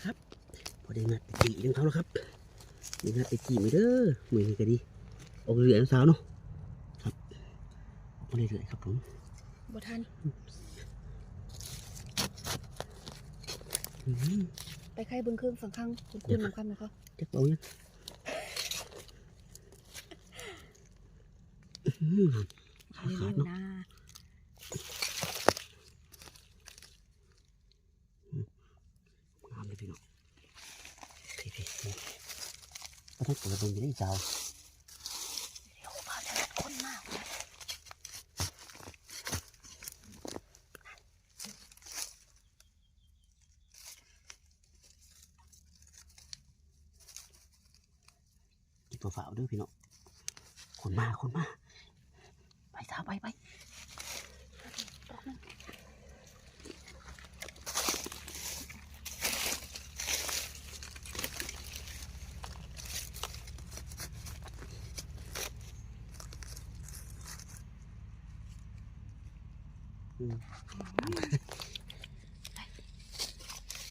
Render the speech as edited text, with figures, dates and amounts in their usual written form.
ครับพอได้งัดไปจีนึงเขาแล้วครับได้งัดไปจีไม่เด้อมือนี้ก็ดีออกเรื่อยๆสาวเนาะครับออกมาเรื่อยๆครับผมบ่ทันไปใครเบิ่งเครื่องฝั่งข้างคุณน้ำคำนะคะจะเป่ายังขาด เร็ว เนาะ ๆนะงามเลยพี่น้องพี่ก็ต้องเปิดลงไปได้เจ้าเร็วพาแต่ละคนมากกินตัวฝ่าด้วยพี่น้องคนมาไปสาวไป